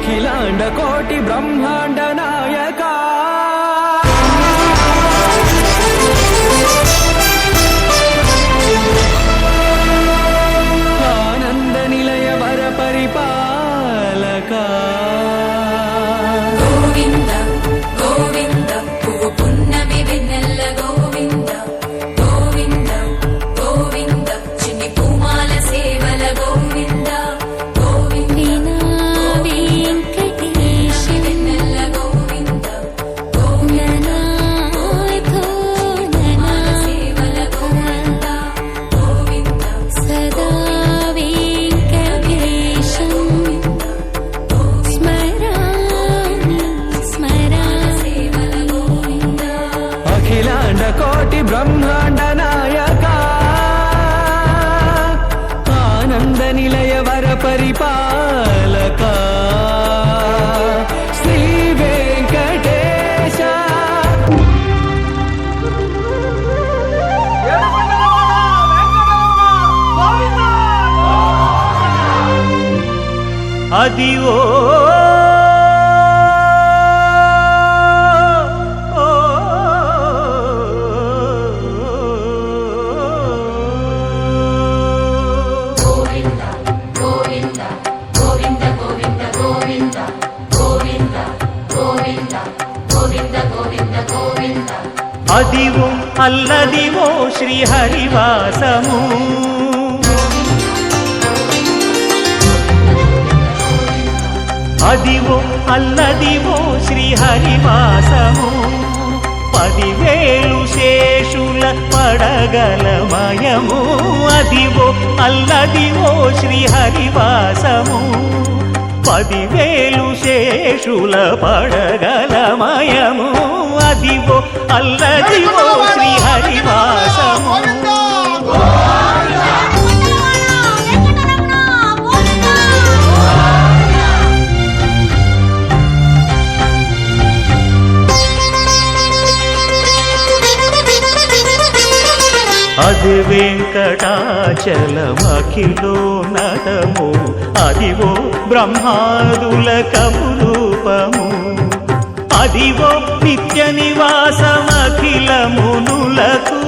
అఖిలాండ కోటి బ్రహ్మాండ నాయక ఆనంద నిలయ వర పరిపాలక గోవింద గోవింద పువ్వు పున్నమి వెన్నెల్ల గోవింద గోవింద గోవింద చిన్ని పూమాల సేవల గోవింద గోవింద వెంకటేశ వెన్నెల్ల గోవింద గోవింద పూమాల సేవల గోవింద గోవింద సదా వెంకటేశం స్మరామి స్మరామి సేవల గోవింద అఖిలాండ కోటి బ్రహ్మాండ నాయక ఆనంద నిలయ వర పరిపాలక శ్రీ వెంకటేశ అదివో గోవింద గోవింద గోవింద గోవింద గోవింద గోవింద గోవింద గోవింద గోవింద గోవింద అదివో అల్లదివో శ్రీహరివాసము అదివో అల్లదివో శ్రీహరివాసము 10,000 శేషుల పడగలమయము అదివో అల్లదివో శ్రీహరివాసము 10,000 శేషుల పడగలమయము అదివో అల్లదివో శ్రీహరివాసము అది వెంకటాచలమఖిలో నటము అదివో బ్రహ్మాదుల కపురూపము అదివో నిత్య నివాసమఖిల మునులకు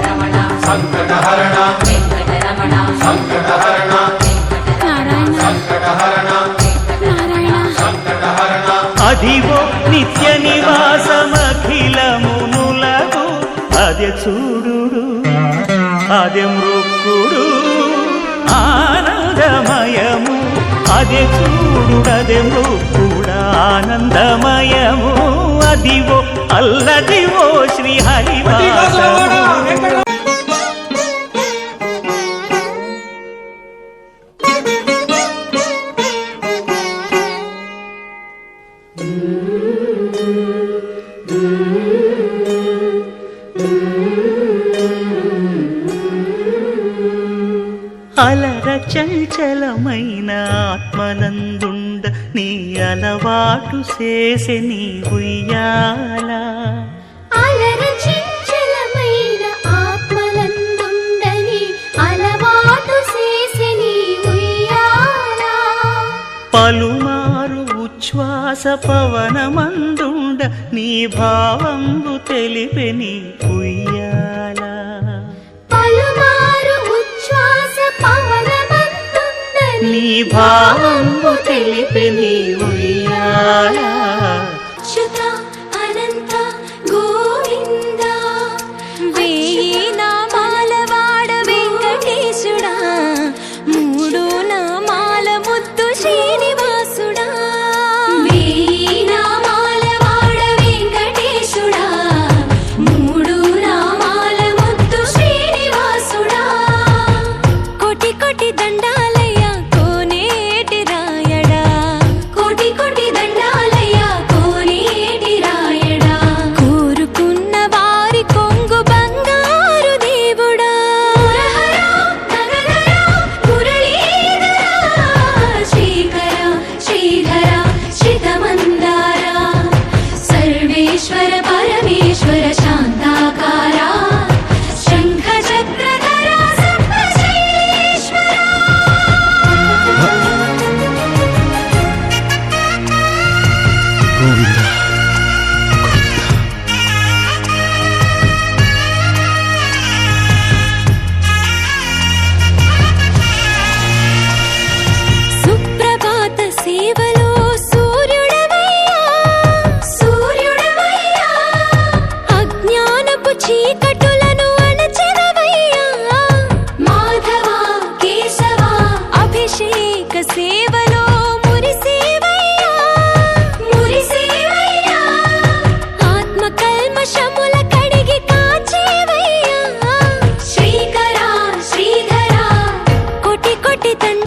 రమణ సంకటహరణ వెంకటరమణ సంకటహరణ నారాయణ నారాయణ అదివో నిత్య నివాసమఖిల మునులకు అదే చూడుడు అదే మృక్కుడు ఆనందమయము అదే చూడుడదే మృక్కుడ ఆనందమయము అదివో అల్లదివో శ్రీహరివాసము అలర చంచలమైన ఆత్మనందుండ నీ అలవాటు చేసే నీ ఉయ్యాల అలర చంచలమైన ఆత్మలందుండని అలవాటు చేసెని ఉయ్యాల పలుమారు ఉచ్ఛ్వాస పవనమందుండ నీ భావంబు తెలిపే నీ ఉయ్యాల పలుమారు ఉచ్ఛ్వాస పవనమందుండని నీ భావంబు తెలిపే నీ ఉయ్యాల అచ్యుత అనంత గోవింద వేయి నామాల వాడ వెంకటేశుడా మూడు నామాల ముద్దు శ్రీనివాసుడా వేయి నామాల వాడ వెంకటేశుడా మూడు నామాల ముద్దు శ్రీనివాసుడా కోటి కోటి దండాలయ్య కోనేటి రాయడా కోటి కోటి దండాలయ్య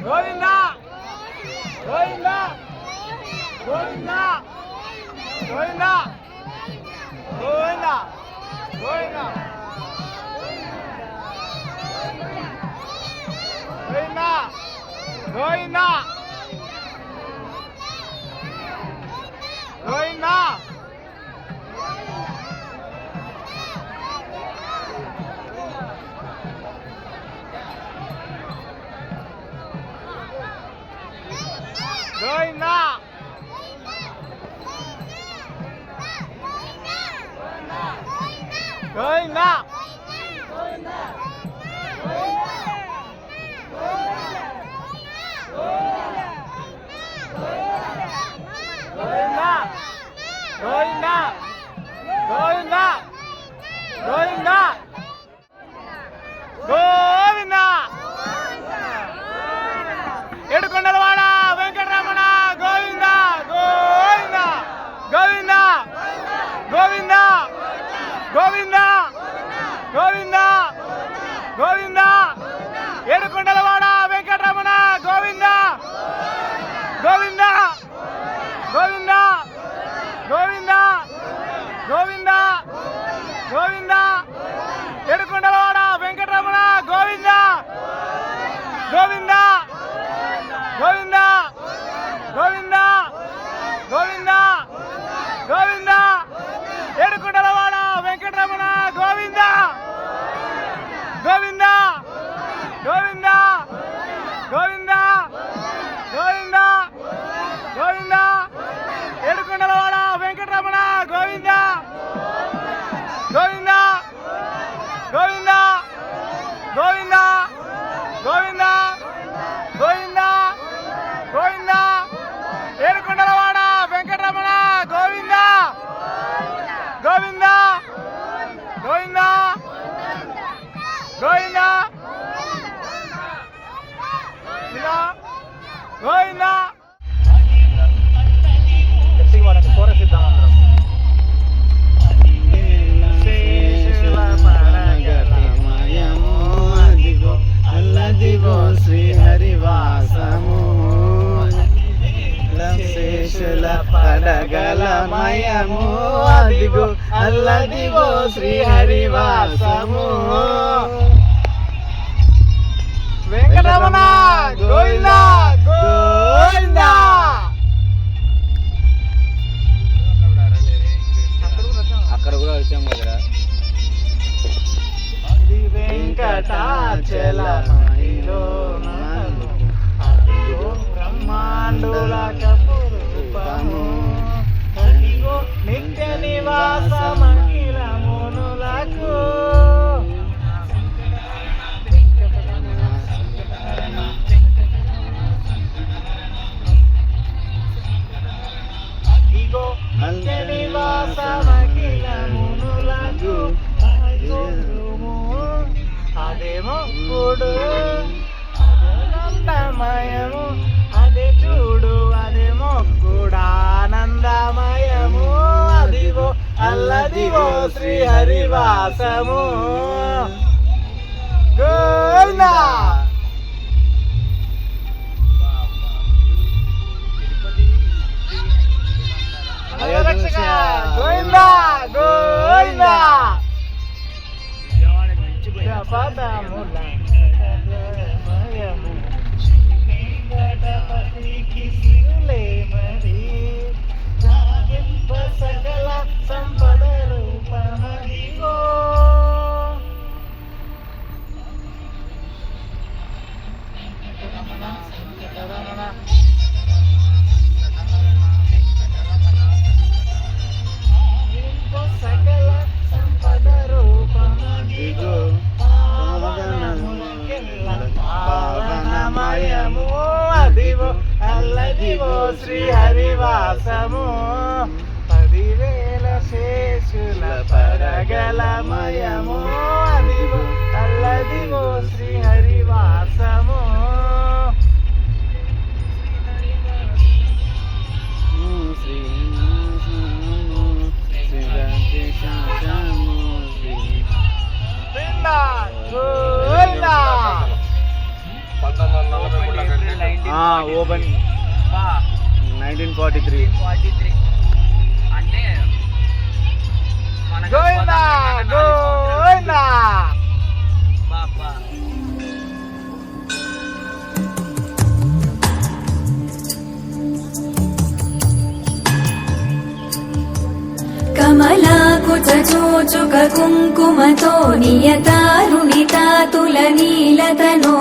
గోవింద గోవింద గోవింద గోవింద గోవింద గోవింద గోవింద గోవింద గోవింద గోవిందా గోవిందా గోవిందా గోవిందా గోవిందా గోవిందా ఏడుకొండలవాడ వెంకటరమణ గోవింద గోవింద గోవింద గోవింద గోవింద గోవింద గోవింద ఏడుకొండలవాడ వెంకటరమణ గోవింద గోవింద గోవింద గోవింద గోవింద గోవింద ఏడుకొండలవాడ వెంకటరమణ గోవింద గోవింద గోవింద గోవింద గోవింద గోవింద ఏడుకొండలవాడ వెంకటరమణ గోవింద గోవింద గోవింద గోవింద గోవింద గోవింద ఏడుకొండలవాడ వెంకటరమణ గోవింద గోవింద గోవింద గోవింద గోవింద గోవింద గోవింద ఏడుకొండలవాడ వెంకటరమణ గోవింద గోవింద గోవింద గోవింద గోవింద అల్లదిగో శ్రీహరివాసము శేషుల పడగలమయము అదిగో అల్లదిగో శ్రీహరివాసము వెంకటరమణ గోవింద గోవింద అక్కడ కూడా వచ్చాం కదా వెంకటాచలమహిలో అదిగో బ్రహ్మాండుల కపురూపము అదిగో నిత్య నివాసమఖిల మునులకు అదిగో నిత్య నివాసమఖిల మునులకు అదేమో కూడు అదేనందమయము అదే చూడు అదేమో కూడా ఆనందమయము అదిగో అల్లదిగో శ్రీహరివాసము గోవింద గోవింద గోవింద పదముల మయము వెంకటపతికి సిరులే మరి జాగింప సకల సంపద రూపమదిగో సకల సంపద రూపమదిగో పావనమయము అదివో అల్లదివో శ్రీహరివాసము 10,000 శేషుల పరగలమయము అదివో అల్లదివో శ్రీహరివాసము గోవింద 1943 ఓపెనింగ్ 1943. అంటే గోవిందా గోవిందా. कमलाकुचोचुक कुङ्कुमतो नियतारुणितातुलनीलतनो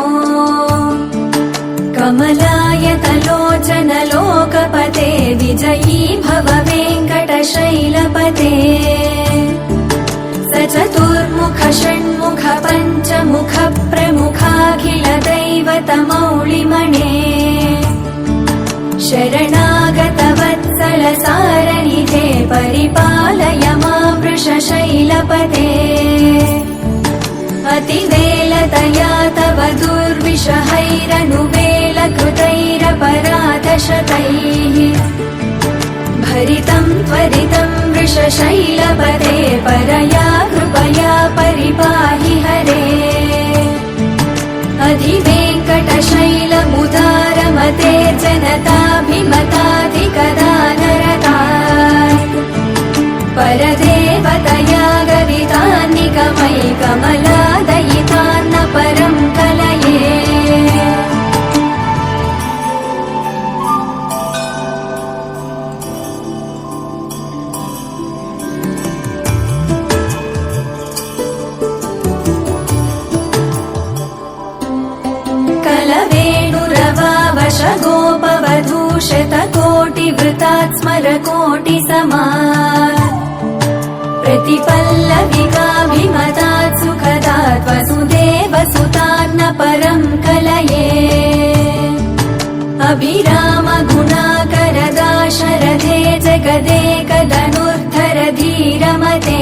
कमलायतलोचनलोकपते विजयी भव वेङ्कटशैलपते स चतुर्मुख षण्मुख पञ्चमुख प्रमुखाखिल दैवतमौलिमणे शरणागत वत्सल सारनिधे परिपालय मां वृषशैलपते अतिवेलतया तव दुर्विषहैरनुवेलकृतैरपराधशतैः भरितं त्वरितं वृषशैलपते परया कृपया परिपाहि हरे अधिवेङ्कटशैलमुदारमते जनताभिमताधिकदानरता परदेवतया गदितान्निकमयि कमलादयितान्न परं कलये गोपवधूशतकोटिवृतात् स्मरकोटिसमा प्रतिपल्लविकाभिमतात् सुखदात् वसुदेवसुतान्न परं कलये अभिरामगुणाकरदाशरथे जगदेकधनुर्धर धीरमते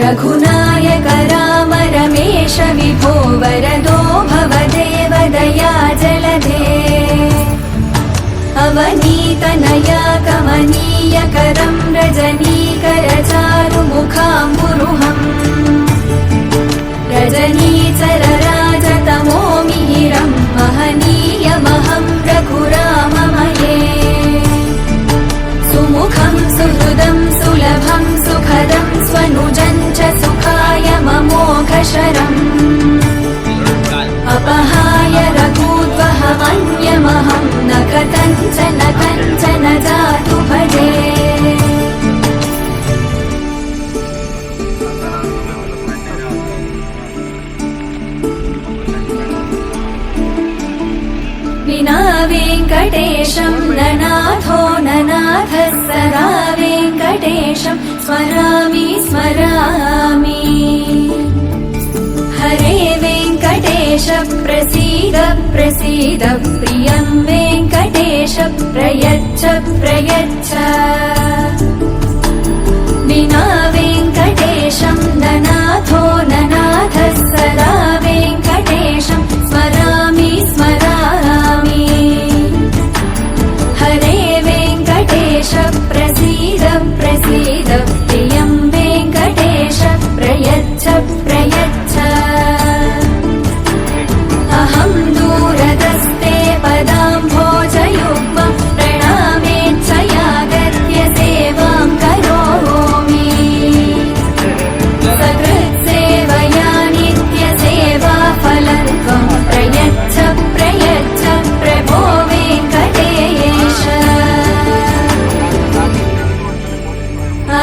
रघुनायक राम रमेश विभो वरदो भवदेव दया जलधे अवनीतनया कमनीयकरं रजनीकर चारुमुखाम्बुरुहम् रजनीचर राजतमो मिहिरं महनीयमहं रघुराममये सुमुखं सुहृदं सुलभं सुखदं स्वनुजं च सुखाय ममोघशरम् अपहाय रघूद्वहमन्यमहं न कथञ्चन जातु भजे विना वेङ्कटेशं ननाथो ननाथः सदा वेङ्कटेशं स्मरामि स्मरामि हरे वेङ्कटेश प्रसीद प्रसीद प्रियं वेङ्कटेश प्रयच्छ प्रयच्छ विना वेङ्कटेशं ननाथो ननाथः सदा वेङ्कटेशं स्मरामि स्मरामि हरे वेङ्कटेश प्रसीद प्रसीद प्रियं वेङ्कटेश प्रयच्छ प्रयच्छ अहं दूरदस्ते पदाम्भोजयुग्मं प्रणामेच्छयागत्य सेवां करोमि सकृत्सेवया नित्यसेवा फलं त्वं प्रयच्छ प्रयच्छ प्रभो वेङ्कटेश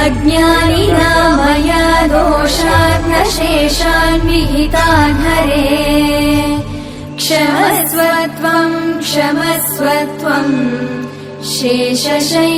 अज्ञानिना मया दोषान् न शेषान् विहितान् हरे क्षमस्व त्वं शेषशैलशिखामणे